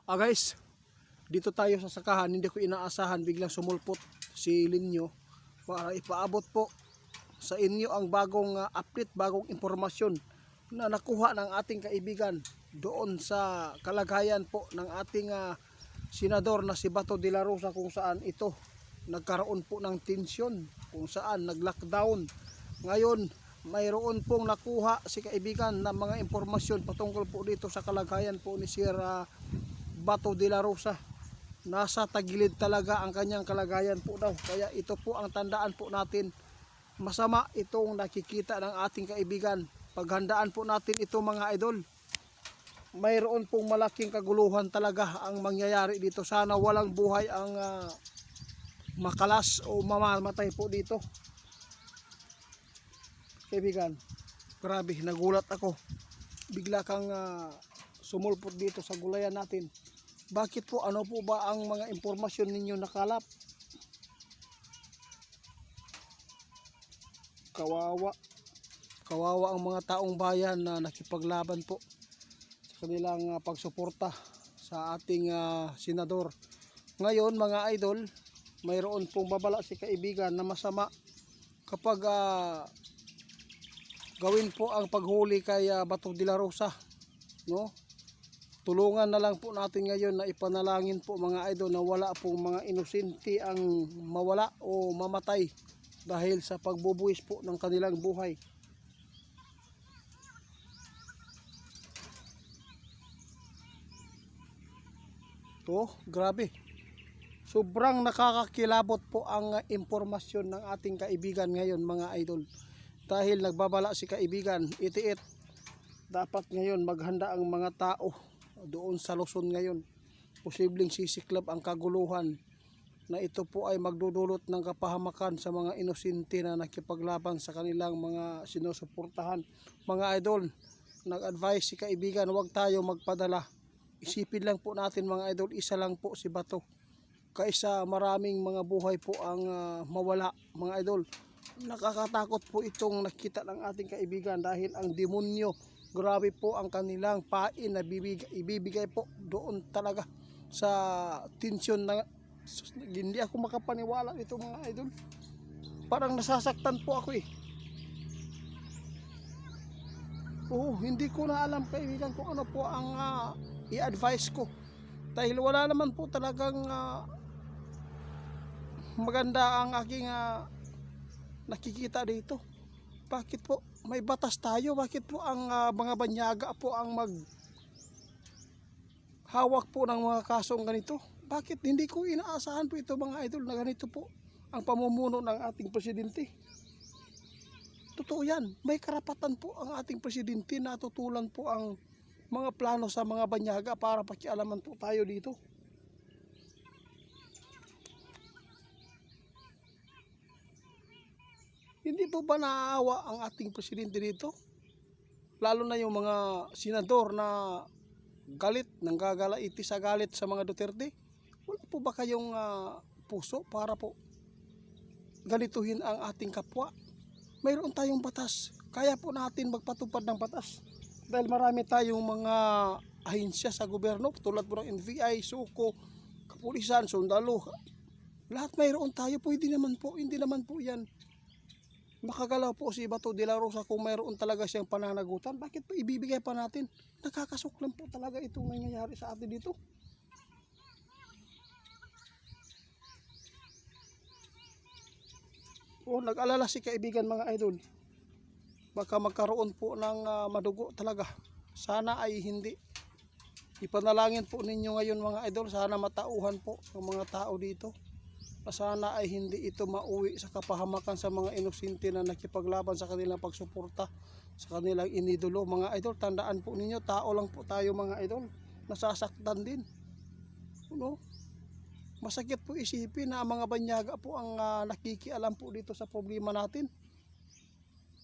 Guys, dito tayo sa sakahan. Hindi ko inaasahan, biglang sumulpot si Linyo para ipaabot po sa inyo ang bagong update, bagong impormasyon na nakuha ng ating kaibigan doon sa kalagayan po ng ating senador na si Bato de la Rosa, kung saan ito nagkaroon po ng tensyon, kung saan nag-lockdown. Ngayon, mayroon pong nakuha si kaibigan na mga impormasyon patungkol po dito sa kalagayan po ni Sir Bato de la Rosa. Nasa tagilid talaga ang kanyang kalagayan po daw. Kaya ito po ang tandaan po natin. Masama itong nakikita ng ating kaibigan. Paghandaan po natin ito, mga idol. Mayroon pong malaking kaguluhan talaga ang mangyayari dito. Sana walang buhay ang makalas o mamamatay po dito. Kaibigan, grabe, nagulat ako. Bigla kang sumulpot dito sa gulayan natin. Bakit po? Ano po ba ang mga impormasyon ninyo nakalap? Kawawa ang mga taong bayan na nakipaglaban po sa kanilang pagsuporta sa ating senador. Ngayon, mga idol, mayroon pong babala si kaibigan na masama kapag gawin po ang paghuli kay Bato de la Rosa, no? Tulungan na lang po natin ngayon na ipanalangin po, mga idol, na wala pong mga inosente ang mawala o mamatay dahil sa pagbubuwis po ng kanilang buhay. To, grabe. Sobrang nakakakilabot po ang impormasyon ng ating kaibigan ngayon, mga idol. Dahil nagbabala si kaibigan, itiit, dapat ngayon maghanda ang mga tao doon sa Luzon ngayon. Posibleng sisiklab ang kaguluhan na ito po ay magdudulot ng kapahamakan sa mga inosente na nakipaglaban sa kanilang mga sinusuportahan. Mga idol, nag-advise si kaibigan, huwag tayo magpadala. Isipin lang po natin, mga idol, isa lang po si Bato kaysa maraming mga buhay po ang mawala, mga idol. Nakakatakot po itong nakita ng ating kaibigan dahil ang demonyo, grabe po ang kanilang pain na ibibigay po doon talaga sa tensyon na hindi ako makapaniwala nito, mga idol. Parang nasasaktan po ako eh. Hindi ko na alam, kaibigan, kung ano po ang i-advise ko. Dahil wala naman po talagang maganda ang aking nakikita dito. Bakit po may batas tayo? Bakit po ang mga banyaga po ang hawak po ng mga kasong ganito? Bakit hindi ko inaasahan po ito, mga idol, na ganito po ang pamumuno ng ating presidente? Totoo yan, may karapatan po ang ating presidente na tutulan po ang mga plano sa mga banyaga para pakialaman po tayo dito. Hindi po ba naaawa ang ating presidente dito? Lalo na yung mga senador na galit, nanggagalaiti sa galit sa mga Duterte. Wala po ba kayong puso para po ganituhin ang ating kapwa? Mayroon tayong batas. Kaya po natin magpatupad ng batas. Dahil marami tayong mga ahensya sa gobyerno, tulad po ng NBI, SUCO, kapulisan, sundalo. Lahat mayroon tayo. Pwede naman po, hindi naman po yan makagalaw po si Bato de la Rosa kung mayroon talaga siyang pananagutan. Bakit po ibibigay pa natin? Nakakasuklam po talaga itong nangyayari sa atin dito. Nag-alala si kaibigan, mga idol. Baka magkaroon po ng madugo talaga. Sana ay hindi. Ipanalangin po ninyo ngayon, mga idol. Sana matauhan po ng mga tao dito. Sana ay hindi ito mauwi sa kapahamakan sa mga inosente na nakipaglaban sa kanilang pagsuporta sa kanilang inidolo. Mga idol, tandaan po ninyo, tao lang po tayo, mga idol. Nasasaktan din. Masakit po isipin na mga banyaga po ang nakikialam po dito sa problema natin.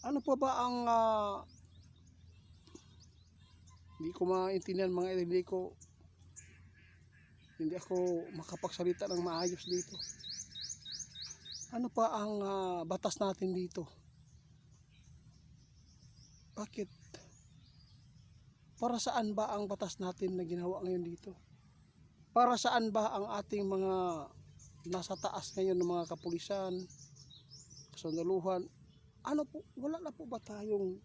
Ano pa ba ang hindi ko maintindihan, mga idol. Hindi ako makapagsalita ng maayos dito. Ano pa ang batas natin dito? Bakit? Para saan ba ang batas natin na ginawa ngayon dito? Para saan ba ang ating mga nasa taas ngayon ng mga kapulisan, kasundaluhan? Ano po, wala na po ba tayong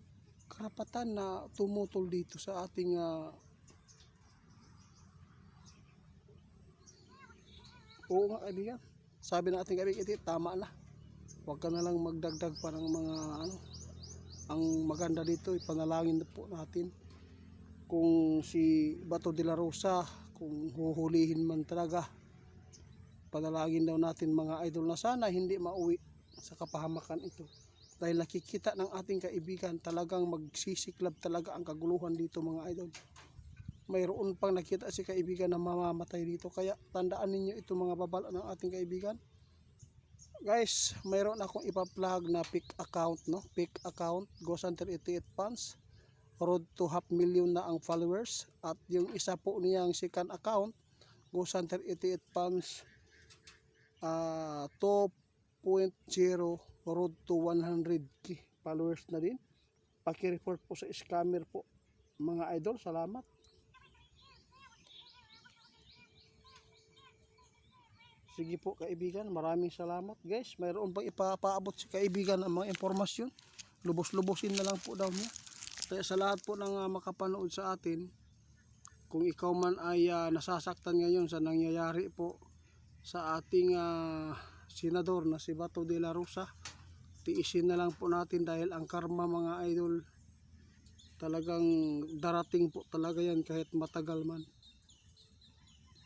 karapatan na tumutol dito sa ating oo nga kaibigan. Sabi ng ating kaibigan, tama na. Huwag ka na lang magdagdag pa ng mga ano. Ang maganda dito, ipanalangin po natin kung si Bato de la Rosa, kung huhulihin man talaga, panalangin daw natin mga idol na sana hindi mauwi sa kapahamakan ito. Dahil nakikita ng ating kaibigan talagang magsisiklab talaga ang kaguluhan dito mga idol. Mayroon pang nakita si kaibigan na mamamatay dito. Kaya tandaan ninyo ito mga babala ng ating kaibigan. Guys, mayroon akong ipa-plug na pick account, no? Pick account, GoCenter 88 fans. Road to 500,000 na ang followers. At yung isa po niyang second account, GoCenter 88 fans 2.0, road to 100k followers na din. Paki-report po sa scammer po mga idol. Salamat. Sige po kaibigan, maraming salamat guys. Mayroon pang ipapaabot si kaibigan ang mga impormasyon. Lubos-lubosin na lang po daw niya. Kaya sa lahat po ng makapanood sa atin, kung ikaw man ay nasasaktan ngayon sa nangyayari po sa ating senador na si Bato de la Rosa, tiisin na lang po natin dahil ang karma mga idol talagang darating po talaga yan kahit matagal man.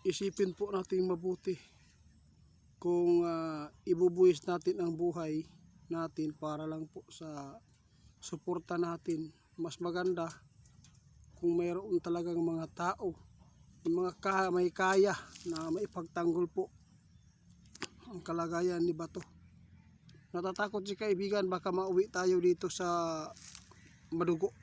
Isipin po natin mabuti kung ibubuwis natin ang buhay natin para lang po sa suporta natin. Mas maganda kung mayroon talagang mga tao, mga may kaya na maipagtanggol po ang kalagayan ni Bato. Natatakot si kaibigan baka mauwi tayo dito sa madugo.